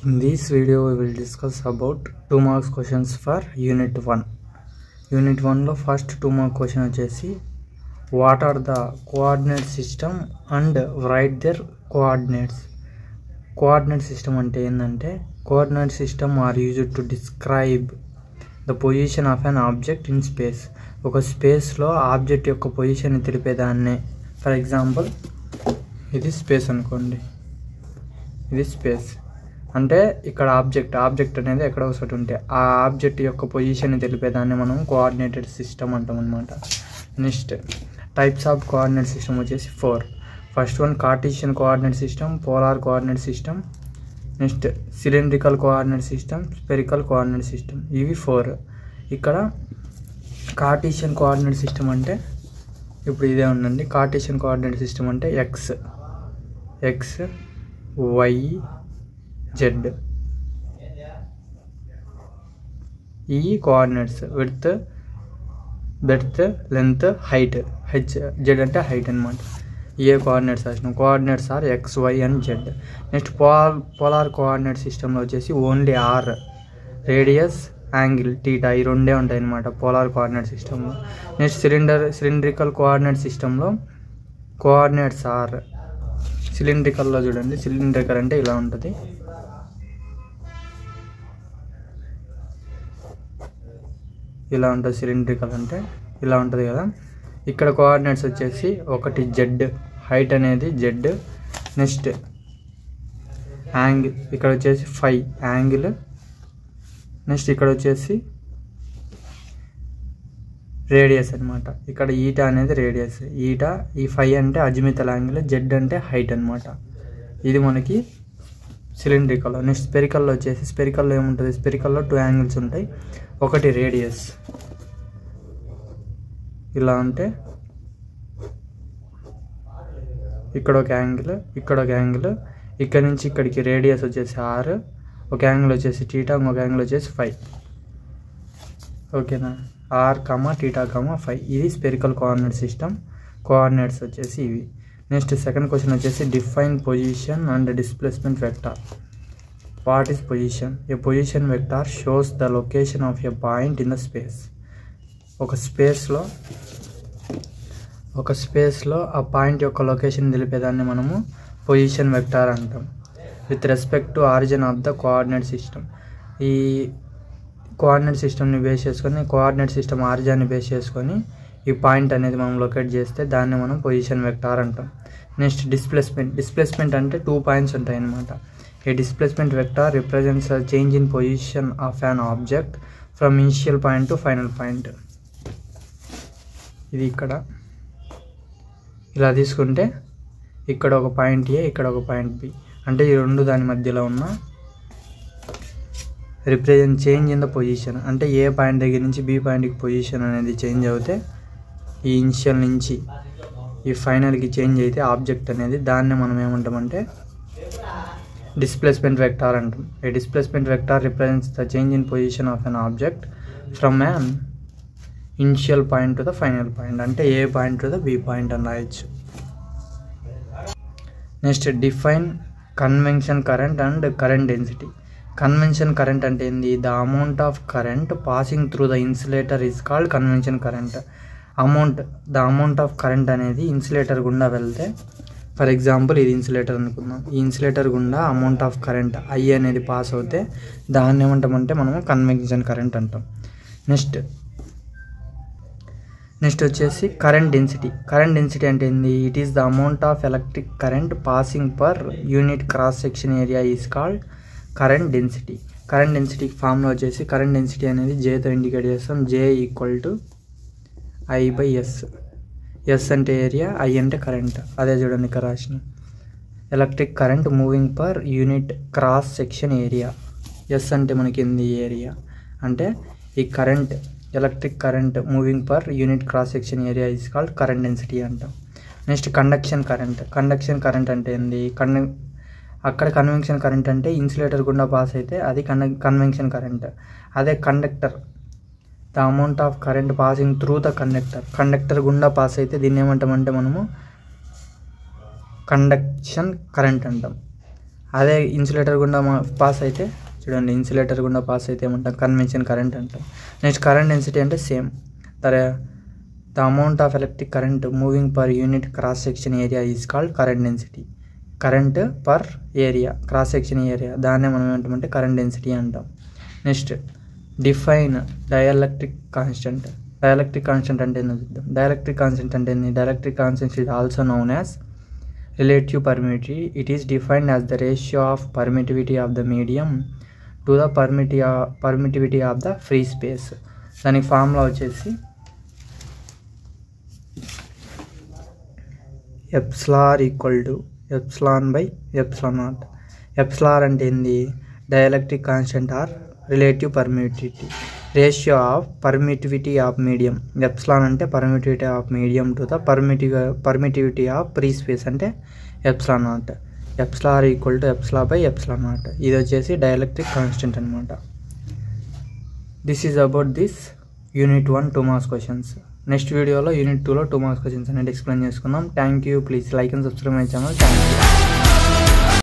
In this video, we will discuss about 2 marks questions for Unit 1. Unit 1 lo first 2 mark question vachesi what are the coordinate system and write their coordinates. Coordinate system ante endante coordinate system are used to describe the position of an object in space. Oka space lo object yokka position ni telipedanne. For example, ఇది space అనుకోండి, ఇది space అంటే ఇక్కడ object అనేది ఎక్కడ ఒకటి ఉంటే ఆ ఆబ్జెక్ట్ యొక్క పొజిషన్ తెలిపేదాన్ని మనం కోఆర్డినేటెడ్ సిస్టమ్ అంటాం అనమాట. Next types of coordinate system వచ్చేసి 4. First one Cartesian coordinate system, polar coordinate system, next cylindrical coordinate system, spherical coordinate system. ఇవి 4. ఇక్కడ కార్టీషియన్ కోఆర్డినేట్ సిస్టమ్ అంటే ఇప్పుడు ఇదే ఉందండి. కార్టీషియన్ కోఆర్డినేట్ సిస్టమ్ అంటే ఎక్స్ వై జెడ్ ఈ coordinates width breadth length height, Z అంటే హైట్ అనమాట. ఏ కోఆర్డినేట్స్ రాసినాం, coordinates are X Y and Z. Next polar coordinate సిస్టంలో వచ్చేసి only R, radius, angle, theta ఈ రెండే ఉంటాయి అన్నమాట పోలార్ కోఆర్డినేట్ సిస్టంలో. నెక్స్ట్ సిలిండ్రికల్ కోఆర్డినేట్ సిస్టంలో కోఆర్డినేట్స్ ఆర్, సిలిండ్రికల్లో చూడండి, సిలిండ్రికల్ అంటే ఇలా ఉంటుంది, ఇలా ఉంటుంది. సిలిండ్రికల్ అంటే ఇలా ఉంటుంది కదా. ఇక్కడ కోఆర్డినేట్స్ వచ్చేసి ఒకటి జెడ్, హైట్ అనేది జెడ్. నెక్స్ట్ యాంగిల్, ఇక్కడ వచ్చేసి 5 యాంగిల్. నెక్స్ట్ ఇక్కడ వచ్చేసి రేడియస్ అనమాట. ఇక్కడ ఈటా అనేది రేడియస్, ఈటా. ఈ 5 అంటే అజిమితల్ యాంగిల్, జెడ్ అంటే హైట్ అనమాట. ఇది మనకి సిలిండ్రికల్. నెక్స్ట్ స్పెరికల్లో వచ్చేసి, స్పెరికల్లో ఏముంటుంది, స్పెరికల్లో 2 యాంగిల్స్ ఉంటాయి. ఒకటి రేడియస్ ఇలా అంటే ఇక్కడ ఒక యాంగిల్, ఇక్కడ ఒక యాంగిల్, ఇక్కడ నుంచి ఇక్కడికి రేడియస్ వచ్చేసి 6, ఒక యాంగిల్ వచ్చేసి టీటా, ఇంకొక యాంగిల్ వచ్చేసి 5. ఓకేనా, ఆర్ కమా టీటా కమా 5. ఇది స్పెరికల్ కోఆర్డినేట్ సిస్టమ్. కోఆర్డినేట్స్ వచ్చేసి ఇవి. నెక్స్ట్ సెకండ్ క్వశ్చన్ వచ్చేసి define position and displacement vector. What is position? A position vector shows the location of a point in the space. ఒక స్పేస్లో ఆ point యొక్క location తెలిపేదాన్ని మనము position vector అంటాం. With respect to origin of the coordinate system. ఈ coordinate సిస్టమ్ని base చేసుకొని, coordinate system ఆరిజిన్ని base చేసుకొని ఈ పాయింట్ అనేది మనం లొకేట్ చేస్తే దాన్ని మనం పొజిషన్ వెక్టార్ అంటాం. నెక్స్ట్ డిస్ప్లేస్మెంట్ అంటే 2 పాయింట్స్ ఉంటాయి అన్నమాట. A displacement vector represents the change in position of an object from initial point to final point. ఇది ఇక్కడ ఇలా తీసుకుంటే ఇక్కడ ఒక పాయింట్ ఏ, ఇక్కడ ఒక పాయింట్ బి, అంటే ఈ రెండు దాని మధ్యలో ఉన్న represent change in the position. అంటే ఏ పాయింట్ దగ్గర నుంచి బి పాయింట్కి పొజిషన్ అనేది చేంజ్ అవుతే, ఈ ఇనిషియల్ నుంచి ఈ ఫైనల్కి చేంజ్ అయితే ఆబ్జెక్ట్ అనేది, దాన్ని మనం ఏమంటామంటే డిస్ప్లేస్మెంట్ వెక్టార్ అంటాం. A displacement vector represents the change in position of an object from an initial point to the final point. అంటే A point to the B point అని రాయొచ్చు. Next define convection current and current density. Convection current అంటే ఏంది? The amount of current passing through the insulator is called convection current. The amount of current అనేది insulator గుండా వెళ్తే, for example ఇది insulator అనుకుందాం, ఈ ఇన్సులేటర్ గుండా అమౌంట్ ఆఫ్ కరెంట్ ఐ అనేది పాస్ అవుతే దాన్ని ఏమంటామంటే మనము కన్వెన్షన్ కరెంట్ అంటాం. నెక్స్ట్ వచ్చేసి కరెంట్ డెన్సిటీ. కరెంట్ డెన్సిటీ అంటే ఏంది? It is the amount of electric current passing per unit cross section area is called current density. Current density formula వచ్చేసి, కరెంట్ డెన్సిటీ అనేది జేతో ఇండికేట్ చేస్తాం. జే ఈక్వల్ టు I/S. ఎస్ అంటే area, I అంటే current. అదే చూడండి ఇక్కడ రాసిన electric current moving per unit cross section area. S అంటే మనకి ఏంది? ఏరియా. అంటే ఈ current, electric current moving per unit cross section area is called current density అంటాం. Next conduction current. Conduction current అంటే ఏంది? అక్కడ కన్వెన్షన్ కరెంట్ అంటే ఇన్సులేటర్ గుండా పాస్ అయితే అది కన్వెన్షన్ కరెంట్. అదే conductor, the amount of current passing through the conductor గుండా పాస్ అయితే దీన్ని ఏమంటామంటే మనము కండక్షన్ కరెంట్ అంటాం. అదే ఇన్సులేటర్ గుండా పాస్ అయితే చూడండి, ఇన్సులేటర్ గుండా పాస్ అయితే ఏమంటాం, కన్వెన్షన్ కరెంట్ అంటాం. నెక్స్ట్ కరెంట్ డెన్సిటీ అంటే same. The amount of electric current moving per unit cross section area is called current density. Current per area, cross section area, దాన్నే మనం ఏమంటామంటే కరెంట్ డెన్సిటీ అంటాం. Next define dielectric constant. Dielectric constant అంటే ఏంటో చూద్దాం. Dielectric constant అంటే ఏంటి? Dielectric constant is also known as relative permittivity. It is defined as the ratio of permittivity of the medium to the permittivity of the free space. దానికి formula వచ్చేసి epsilon r equal to epsilon by epsilon naught. Epsilon r అంటే ఏంది? Dielectric constant or relative permittivity, ratio of permittivity of medium. Epsilon అంటే permittivity of medium to the permittivity of free space అంటే epsilon naught. Epsilon r equal to epsilon r by epsilon naught. ఇది వచ్చేసి dielectric constant అనమాట. This is about this unit 1 2 marks questions. Next వీడియోలో unit 2లో 2 marks questions అనేది explain చేసుకుందాం. Thank you. Please like and subscribe my channel. Thank you.